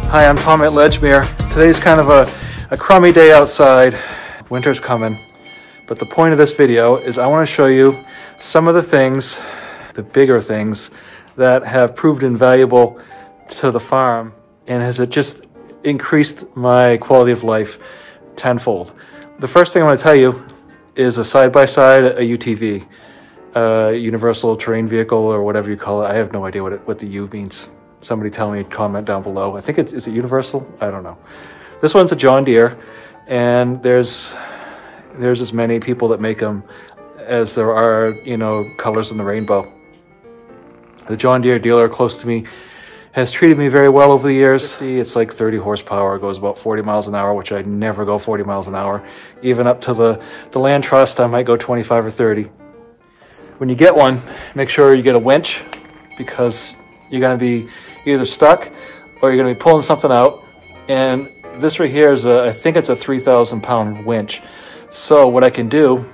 Hi, I'm Tom at Ledgemere. Today's kind of a crummy day outside. Winter's coming. But the point of this video is I want to show you some of the things, the bigger things, that have proved invaluable to the farm and has it just increased my quality of life tenfold. The first thing I want to tell you is a side-by-side, a UTV, Universal Terrain Vehicle, or whatever you call it. I have no idea what the U means. Somebody tell me, comment down below. I think is it Universal? I don't know. This one's a John Deere, and there's as many people that make them as there are, you know, colors in the rainbow. The John Deere dealer close to me has treated me very well over the years. It's like 30 horsepower, goes about 40 miles an hour, which I never go 40 miles an hour. Even up to the land trust, I might go 25 or 30. When you get one, make sure you get a winch, because you're going to be either stuck or you're going to be pulling something out. And this right here is I think it's a 3,000 pound winch. So what I can do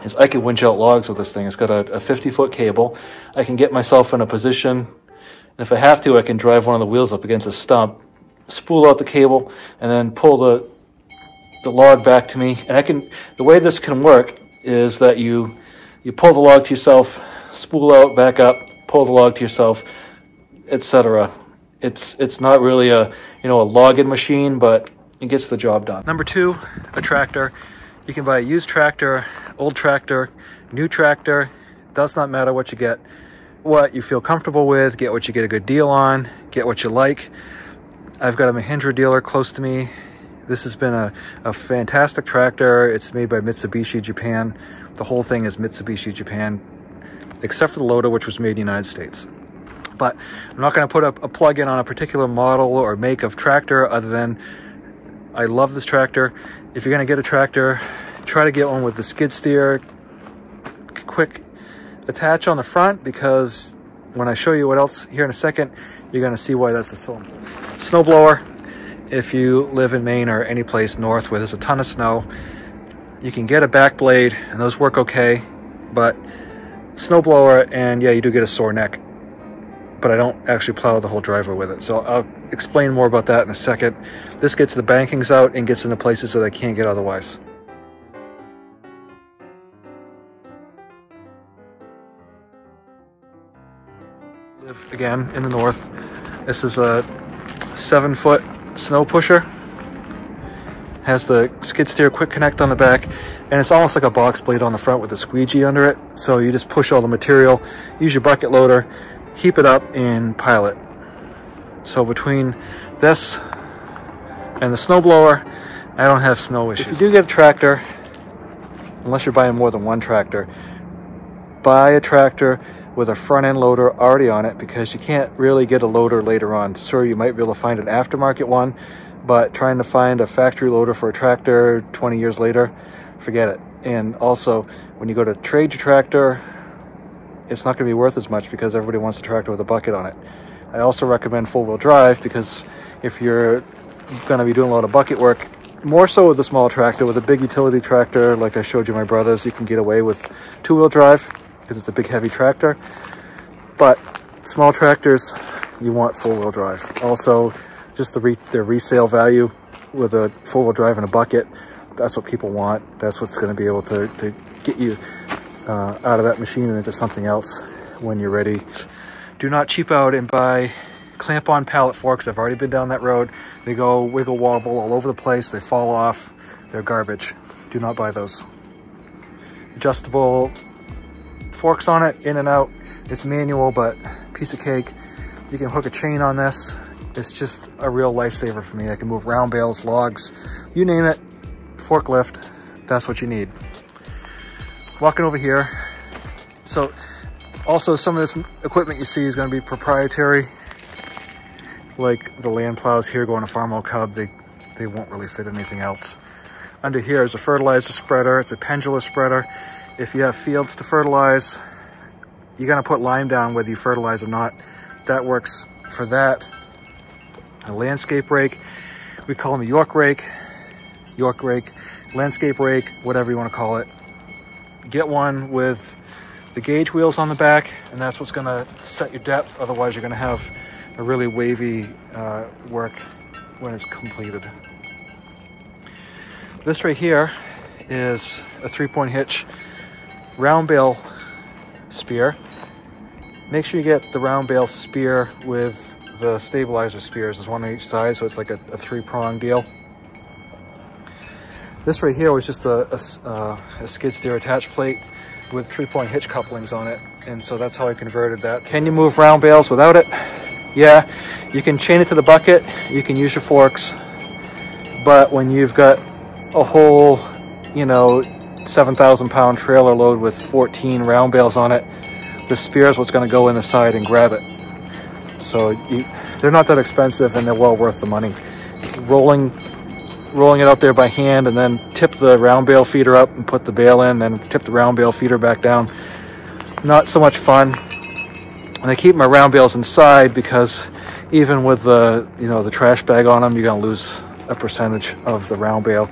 is I can winch out logs with this thing. It's got a 50-foot cable. I can get myself in a position, and if I have to, I can drive one of the wheels up against a stump, spool out the cable, and then pull the log back to me. And the way this can work is that you pull the log to yourself, spool out, back up, pull the log to yourself, etc. It's not really a logging machine, but it gets the job done. Number two, a tractor. You can buy a used tractor, old tractor, new tractor. Does not matter what you get. What you feel comfortable with, get what you get a good deal on, get what you like. I've got a Mahindra dealer close to me. This has been a fantastic tractor. It's made by Mitsubishi Japan. The whole thing is Mitsubishi Japan, except for the loader, which was made in the United States. But I'm not going to put a plug-in on a particular model or make of tractor, other than I love this tractor. If you're going to get a tractor, try to get one with the skid steer, quick attach on the front, because when I show you what else here in a second, you're going to see why that's so important. Snowblower. If you live in Maine or any place north where there's a ton of snow, you can get a back blade, and those work okay. But snowblower, and yeah, you do get a sore neck, but I don't actually plow the whole driveway with it. So I'll explain more about that in a second. This gets the bankings out and gets into places that I can't get otherwise. Live again in the north. This is a 7-foot snow pusher. Has the skid steer quick connect on the back, and it's almost like a box blade on the front with a squeegee under it. So you just push all the material, use your bucket loader, heap it up, and pile it. So between this and the snowblower, I don't have snow issues. If you do get a tractor, unless you're buying more than one tractor, buy a tractor with a front end loader already on it, because you can't really get a loader later on. Sure, you might be able to find an aftermarket one, but trying to find a factory loader for a tractor 20 years later, forget it. And also, when you go to trade your tractor, it's not going to be worth as much, because everybody wants a tractor with a bucket on it. I also recommend four-wheel drive, because if you're going to be doing a lot of bucket work, more so with a small tractor. With a big utility tractor, like I showed you my brother's, you can get away with two-wheel drive, because it's a big heavy tractor. But small tractors, you want four-wheel drive. Also, just their resale value with a four-wheel drive and a bucket, that's what people want. That's what's going to be able to get you out of that machine and into something else when you're ready. Do not cheap out and buy clamp-on pallet forks. I've already been down that road. They go wiggle wobble all over the place. They fall off. They're garbage. Do not buy those. Adjustable forks on it, in and out. It's manual, but piece of cake. You can hook a chain on this. It's just a real lifesaver for me. I can move round bales, logs, you name it, forklift, that's what you need. Walking over here. So also some of this equipment you see is going to be proprietary. Like the land plows here go on a Farmall Cub, they won't really fit anything else. Under here is a fertilizer spreader. It's a pendular spreader. If you have fields to fertilize, you're going to put lime down whether you fertilize or not. That works for that. A landscape rake, we call them a York rake, landscape rake, whatever you want to call it. Get one with the gauge wheels on the back, and that's what's going to set your depth. Otherwise, you're going to have a really wavy work when it's completed. This right here is a 3-point hitch round bale spear. Make sure you get the round bale spear with the stabilizer spears. There's one on each side, so it's like a 3-prong deal. This right here was just a skid steer attach plate with 3-point hitch couplings on it, and so that's how I converted that. Can you move round bales without it? Yeah, you can chain it to the bucket, you can use your forks, but when you've got a whole, you know, 7,000-pound trailer load with 14 round bales on it, the spear is what's going to go in the side and grab it. So they're not that expensive, and they're well worth the money. Rolling it out there by hand, and then tip the round bale feeder up and put the bale in, then tip the round bale feeder back down. Not so much fun. And I keep my round bales inside because even with the, you know, the trash bag on them, you're going to lose a percentage of the round bale.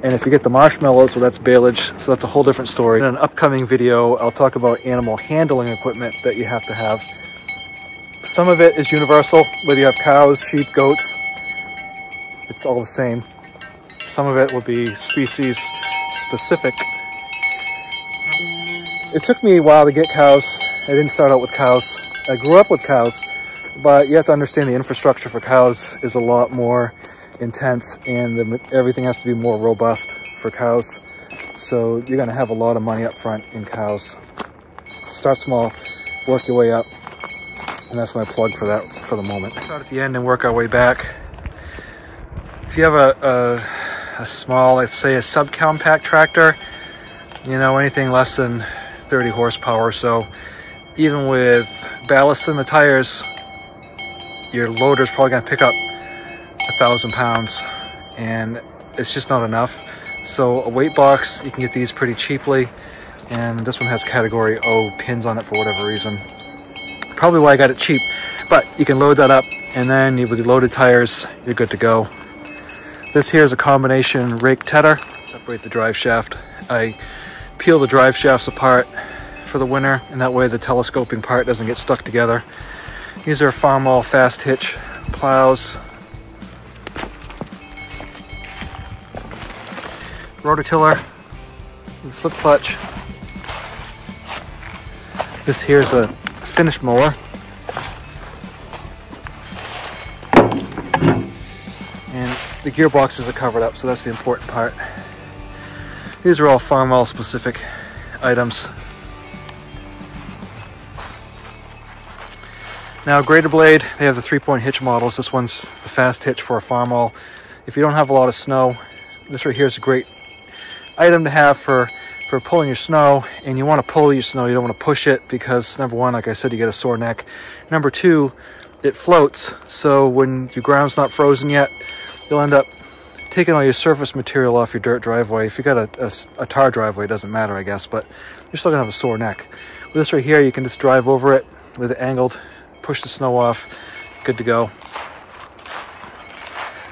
And if you get the marshmallows, well, that's baleage, so that's a whole different story. In an upcoming video, I'll talk about animal handling equipment that you have to have. Some of it is universal, whether you have cows, sheep, goats, it's all the same. Some of it will be species specific. It took me a while to get cows. I didn't start out with cows. I grew up with cows, but you have to understand the infrastructure for cows is a lot more intense, and everything has to be more robust for cows. So you're going to have a lot of money up front in cows. Start small, work your way up, and that's my plug for that for the moment. Start at the end and work our way back. If you have a small, let's say a subcompact tractor, you know, anything less than 30 horsepower, so even with ballast in the tires, your loader's probably going to pick up 1,000 pounds, and it's just not enough. So a weight box, you can get these pretty cheaply, and this one has category O pins on it for whatever reason. Probably why I got it cheap, but you can load that up, and then with your loaded tires, you're good to go. This here is a combination Rake Tether. Separate the drive shaft. I peel the drive shafts apart for the winter, and that way the telescoping part doesn't get stuck together. These are Farmall fast hitch plows. Rototiller, the slip clutch. This here is a finished mower. And the gearboxes are covered up, so that's the important part. These are all Farmall specific items. Now, grader blade, they have the 3-point hitch models. This one's the fast hitch for a Farmall. If you don't have a lot of snow, this right here is a great item to have for pulling your snow. And you want to pull your snow, you don't want to push it, because number one, like I said, you get a sore neck. Number two, it floats, so when your ground's not frozen yet, you'll end up taking all your surface material off your dirt driveway. If you got a tar driveway, it doesn't matter, I guess, but you're still gonna have a sore neck. With this right here, you can just drive over it with it angled, push the snow off, good to go.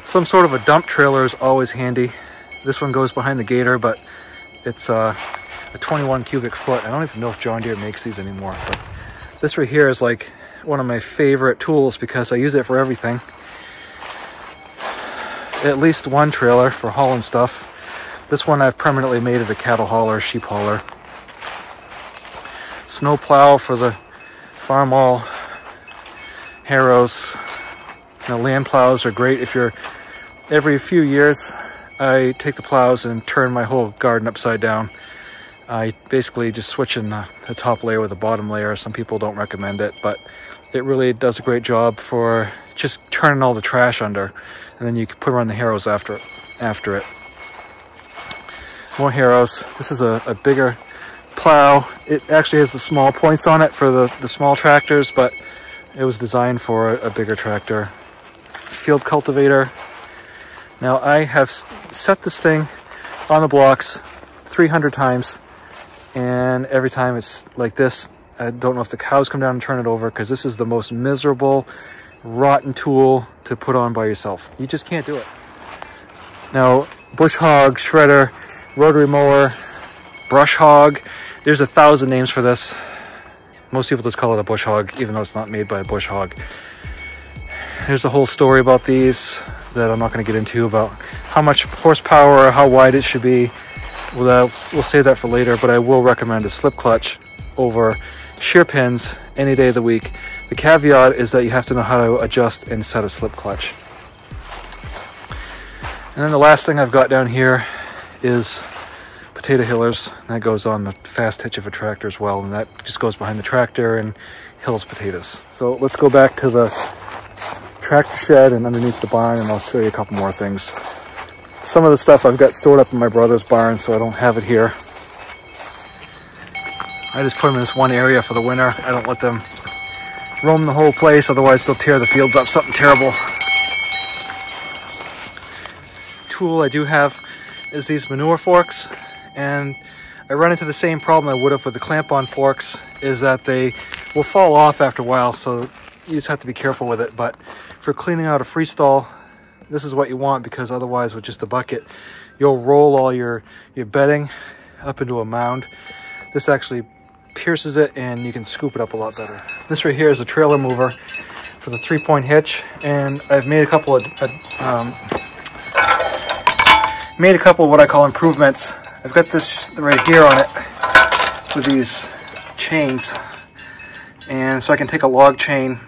Some sort of a dump trailer is always handy. This one goes behind the gator, but it's a 21 cubic foot. I don't even know if John Deere makes these anymore, but this right here is like one of my favorite tools because I use it for everything. At least one trailer for hauling stuff. This one I've permanently made it a cattle hauler, sheep hauler. Snow plow for the Farmall harrows. Now, land plows are great if you're, every few years I take the plows and turn my whole garden upside down. I basically just switch in the top layer with the bottom layer. Some people don't recommend it, but it really does a great job for just turning all the trash under, and then you can put them on the harrows after it. More harrows. This is a bigger plow. It actually has the small points on it for the small tractors, but it was designed for a bigger tractor. Field cultivator. Now, I have set this thing on the blocks 300 times, and every time it's like this. I don't know if the cows come down and turn it over, because this is the most miserable, rotten tool to put on by yourself. You just can't do it. Now, bush hog, shredder, rotary mower, brush hog. There's 1,000 names for this. Most people just call it a bush hog, even though it's not made by a bush hog. There's a whole story about these that I'm not going to get into, about how much horsepower or how wide it should be. We'll save that for later, but I will recommend a slip clutch over shear pins any day of the week. The caveat is that you have to know how to adjust and set a slip clutch. And then the last thing I've got down here is potato hillers. That goes on the fast hitch of a tractor as well, and that just goes behind the tractor and hills potatoes. So let's go back to the tractor shed and underneath the barn, and I'll show you a couple more things. Some of the stuff I've got stored up in my brother's barn, so I don't have it here. I just put them in this one area for the winter. I don't let them roam the whole place, otherwise they'll tear the fields up, something terrible. Tool I do have is these Manure Forks, and I run into the same problem I would have with the clamp-on forks, is that they will fall off after a while, so you just have to be careful with it. But for cleaning out a freestall, this is what you want, because otherwise with just a bucket, you'll roll all your bedding up into a mound. This actually pierces it, and you can scoop it up a lot better. This right here is a trailer mover for the 3-point hitch, and I've made a couple of what I call improvements. I've got this right here on it with these chains, and so I can take a log chain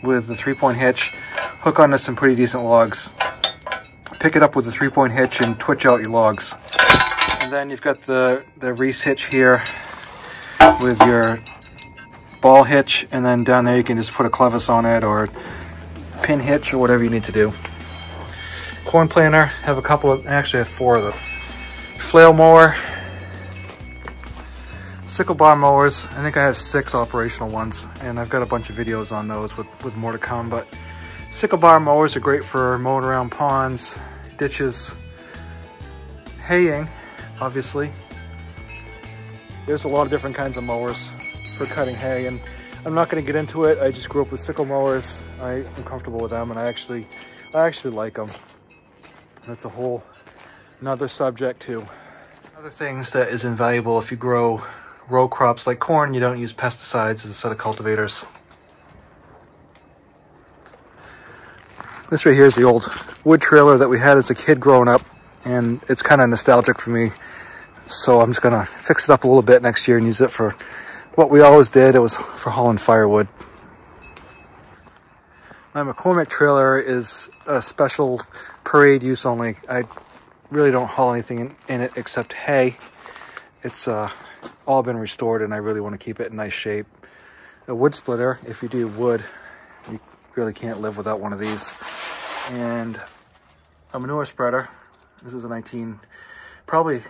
with the 3-point hitch, hook onto some pretty decent logs, pick it up with the 3-point hitch and twitch out your logs. And then you've got the Reese hitch here with your ball hitch, and then down there you can just put a clevis on it or pin hitch or whatever you need to do. Corn planter, have a couple of, actually I have 4 of them. Flail mower, sickle bar mowers. I think I have 6 operational ones, and I've got a bunch of videos on those with more to come. But sickle bar mowers are great for mowing around ponds, ditches, haying, obviously. There's a lot of different kinds of mowers for cutting hay, and I'm not going to get into it. I just grew up with sickle mowers. I am comfortable with them, and I actually like them. That's a whole another subject too. Other things that is invaluable if you grow row crops like corn, you don't use pesticides as a set of cultivators. This right here is the old wood trailer that we had as a kid growing up, and it's kind of nostalgic for me. So I'm just gonna fix it up a little bit next year and use it for what we always did. It was for hauling firewood. My McCormick trailer is a special parade use only. I really don't haul anything in it except hay. It's all been restored, and I really want to keep it in nice shape. A wood splitter, if you do wood, you really can't live without one of these. And a manure spreader. This is a probably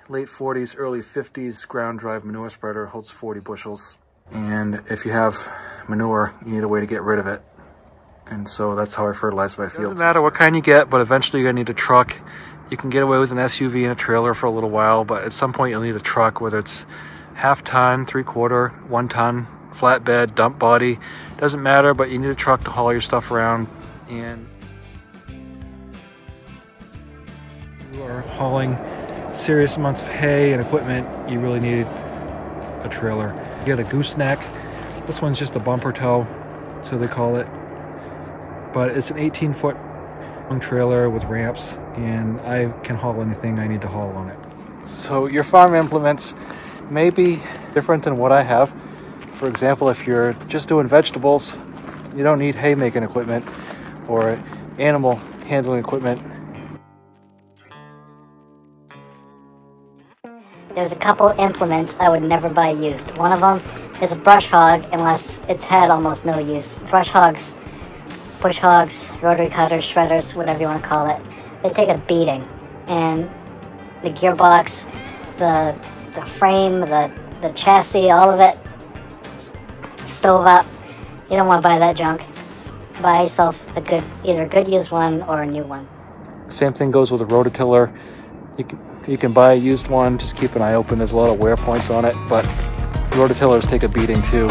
late 40s, early 50s ground drive manure spreader. Holds 40 bushels. And if you have manure, you need a way to get rid of it. And so that's how I fertilize my fields. Doesn't matter what kind you get, but eventually you're gonna need a truck. You can get away with an SUV and a trailer for a little while, but at some point you'll need a truck, whether it's half-ton, 3/4, 1 ton, flatbed, dump body. Doesn't matter, but you need a truck to haul your stuff around. And you are hauling serious amounts of hay and equipment, you really need a trailer. You get a gooseneck. This one's just a bumper tow, so they call it. But it's an 18-foot long trailer with ramps, and I can haul anything I need to haul on it. So your farm implements may be different than what I have. For example, if you're just doing vegetables, you don't need hay making equipment or animal handling equipment. There's a couple implements I would never buy used. One of them is a brush hog, unless it's had almost no use. Brush hogs, push hogs, rotary cutters, shredders, whatever you want to call it, they take a beating. And the gearbox, the frame, the chassis, all of it, stove up. You don't want to buy that junk. Buy yourself either a good used one or a new one. Same thing goes with a rototiller. You can buy a used one, just keep an eye open. There's a lot of wear points on it, but rototillers take a beating too.